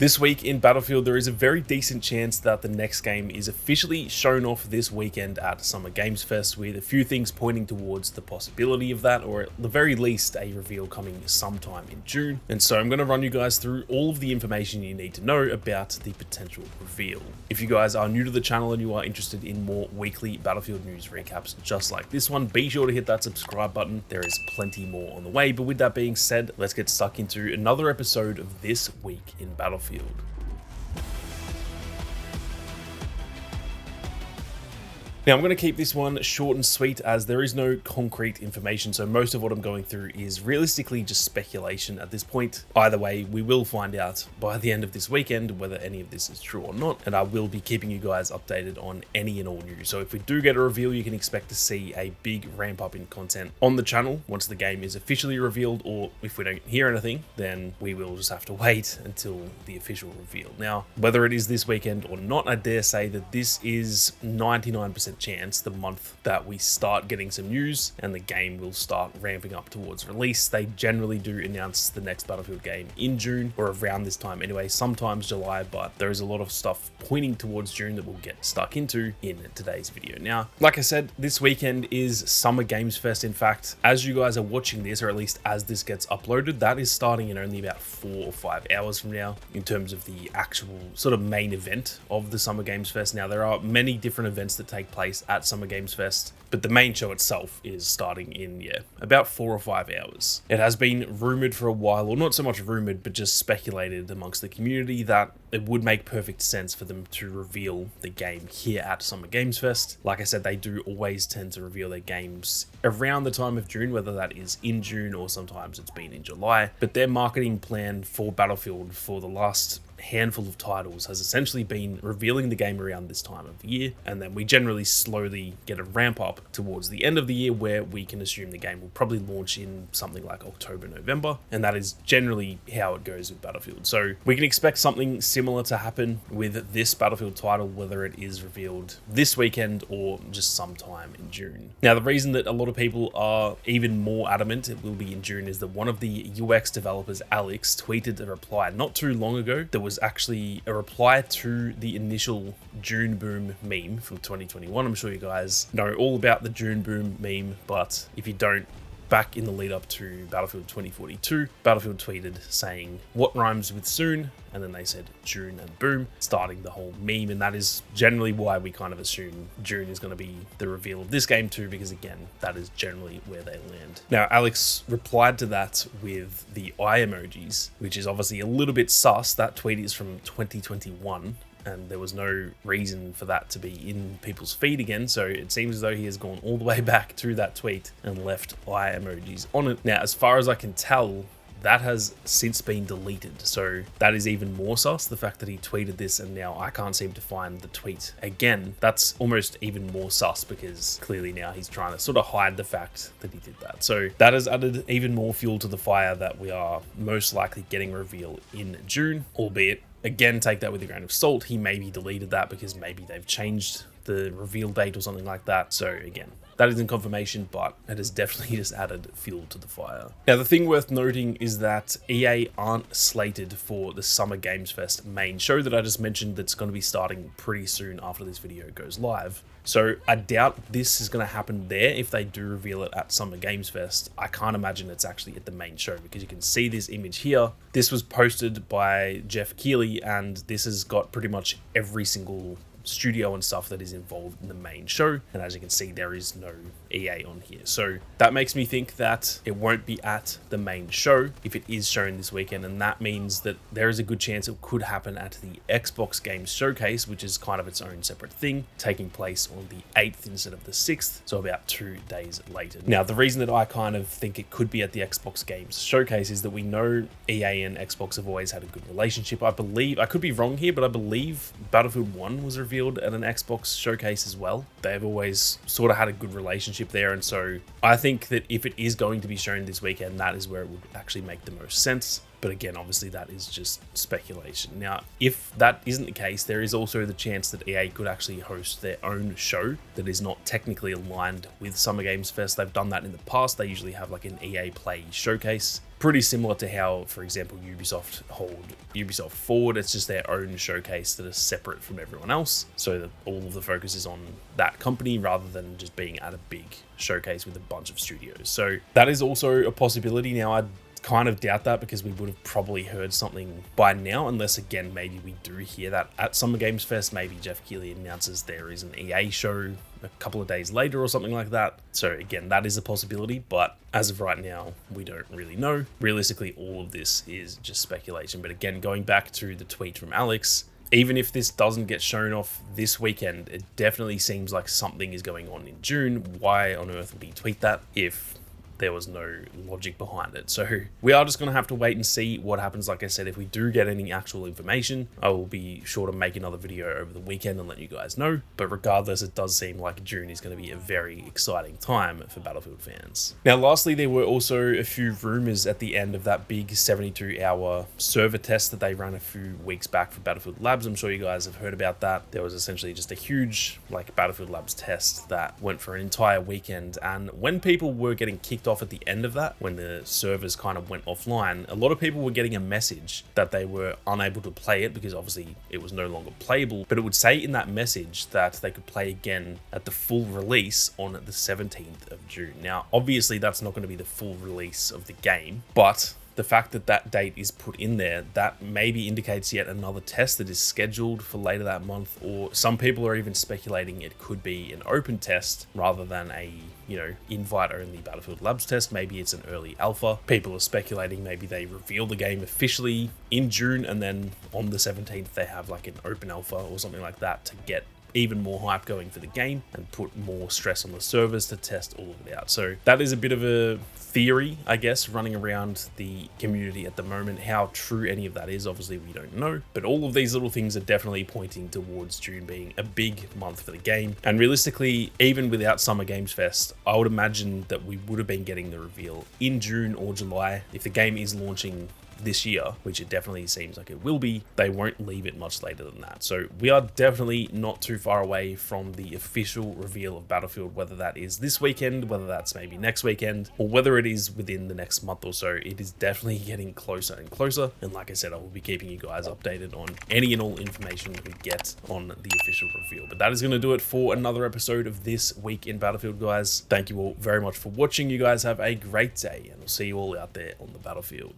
This week in Battlefield, there is a very decent chance that the next game is officially shown off this weekend at Summer Games Fest, with a few things pointing towards the possibility of that, or at the very least a reveal coming sometime in June. And so I'm going to run you guys through all of the information you need to know about the potential reveal. If you guys are new to the channel and you are interested in more weekly Battlefield news recaps just like this one, be sure to hit that subscribe button. There is plenty more on the way, but with that being said, let's get stuck into another episode of This Week in Battlefield. Now, I'm going to keep this one short and sweet as there is no concrete information, so most of what I'm going through is realistically just speculation at this point. Either way, we will find out by the end of this weekend whether any of this is true or not, and I will be keeping you guys updated on any and all news. So if we do get a reveal, you can expect to see a big ramp up in content on the channel once the game is officially revealed, or if we don't hear anything, then we will just have to wait until the official reveal. Now, whether it is this weekend or not, I dare say that this is 99% chance the month that we start getting some news and the game will start ramping up towards release. They generally do announce the next Battlefield game in June, or around this time anyway, sometimes July, but there is a lot of stuff pointing towards June that we'll get stuck into in today's video. Now, like I said, this weekend is Summer Games Fest. In fact, as you guys are watching this, or at least as this gets uploaded, that is starting in only about 4 or 5 hours from now in terms of the actual sort of main event of the Summer Games Fest. Now, there are many different events that take place at Summer Games Fest, but the main show itself is starting in, about 4 or 5 hours. It has been rumored for a while, or not so much rumored, but just speculated amongst the community that it would make perfect sense for them to reveal the game here at Summer Games Fest. Like I said, they do always tend to reveal their games around the time of June, whether that is in June or sometimes it's been in July. But their marketing plan for Battlefield for the last handful of titles has essentially been revealing the game around this time of year, and then we generally slowly get a ramp up towards the end of the year where we can assume the game will probably launch in something like October, November, and that is generally how it goes with Battlefield. So we can expect something similar to happen with this Battlefield title, whether it is revealed this weekend or just sometime in June. Now, the reason that a lot of people are even more adamant it will be in June is that one of the UX developers, Alex, tweeted a reply not too long ago that was actually a reply to the initial June Boom meme from 2021. I'm sure you guys know all about the June Boom meme, but if you don't, back in the lead up to Battlefield 2042, Battlefield tweeted saying, "What rhymes with soon?" And then they said June and boom, starting the whole meme. And that is generally why we kind of assume June is going to be the reveal of this game too, because again, that is generally where they land. Now, Alex replied to that with the eye emojis, which is obviously a little bit sus. That tweet is from 2021. And there was no reason for that to be in people's feed again, so it seems as though he has gone all the way back to that tweet and left eye emojis on it. Now, as far as I can tell, that has since been deleted, so that is even more sus, the fact that he tweeted this and now I can't seem to find the tweet again. That's almost even more sus, because clearly now he's trying to sort of hide the fact that he did that. So that has added even more fuel to the fire that we are most likely getting a reveal in June, albeit, again, take that with a grain of salt. He maybe deleted that because maybe they've changed the reveal date or something like that. So again, that isn't confirmation, but it has definitely just added fuel to the fire. Now, the thing worth noting is that EA aren't slated for the Summer Games Fest main show that I just mentioned that's going to be starting pretty soon after this video goes live. So I doubt this is going to happen there. If they do reveal it at Summer Games Fest, I can't imagine it's actually at the main show, because you can see this image here. This was posted by Jeff Keighley, and this has got pretty much every single studio and stuff that is involved in the main show, and as you can see, there is no EA on here. So that makes me think that it won't be at the main show if it is shown this weekend, and that means that there is a good chance it could happen at the Xbox Games Showcase, which is kind of its own separate thing, taking place on the 8th instead of the 6th, so about 2 days later. Now, the reason that I kind of think it could be at the Xbox Games Showcase is that we know EA and Xbox have always had a good relationship. I believe, I could be wrong here, but I believe Battlefield 1 was revealed at an Xbox Showcase as well. They've always sort of had a good relationship there, and so I think that if it is going to be shown this weekend, that is where it would actually make the most sense. But again, obviously that is just speculation. Now, if that isn't the case, there is also the chance that EA could actually host their own show that is not technically aligned with Summer Games Fest. They've done that in the past. They usually have like an EA Play showcase. Pretty similar to how, for example, Ubisoft hold Ubisoft Forward. It's just their own showcase that is separate from everyone else, so that all of the focus is on that company rather than just being at a big showcase with a bunch of studios. So that is also a possibility. Now, I kind of doubt that because we would have probably heard something by now, unless again maybe we do hear that at Summer Games Fest. Maybe Jeff Keighley announces there is an EA show a couple of days later or something like that. So again, that is a possibility, but as of right now, we don't really know. Realistically, all of this is just speculation. But again, going back to the tweet from Alex, even if this doesn't get shown off this weekend, it definitely seems like something is going on in June. Why on earth would he tweet that if there was no logic behind it? So we are just going to have to wait and see what happens. Like I said, if we do get any actual information, I will be sure to make another video over the weekend and let you guys know. But regardless, it does seem like June is going to be a very exciting time for Battlefield fans. Now, lastly, there were also a few rumors at the end of that big 72-hour server test that they ran a few weeks back for Battlefield Labs. I'm sure you guys have heard about that. There was essentially just a huge Battlefield Labs test that went for an entire weekend, and when people were getting kicked off at the end of that, when the servers kind of went offline, a lot of people were getting a message that they were unable to play it because obviously it was no longer playable, but it would say in that message that they could play again at the full release on the 17th of June. Now, obviously that's not going to be the full release of the game, but the fact that that date is put in there, that maybe indicates yet another test that is scheduled for later that month, or some people are even speculating it could be an open test rather than a, invite-only Battlefield Labs test. Maybe it's an early alpha. People are speculating maybe they reveal the game officially in June and then on the 17th they have like an open alpha or something like that to get even more hype going for the game and put more stress on the servers to test all of it out. So that is a bit of a theory, I guess, running around the community at the moment. How true any of that is, obviously we don't know, but all of these little things are definitely pointing towards June being a big month for the game. And realistically, even without Summer Games Fest, I would imagine that we would have been getting the reveal in June or July. If the game is launching this year, which it definitely seems like it will be, they won't leave it much later than that. So we are definitely not too far away from the official reveal of Battlefield, whether that is this weekend, whether that's maybe next weekend, or whether it is within the next month or so. It is definitely getting closer and closer. And like I said, I will be keeping you guys updated on any and all information we get on the official reveal. But that is going to do it for another episode of This Week in Battlefield, guys. Thank you all very much for watching. You guys have a great day, and I'll see you all out there on the battlefield.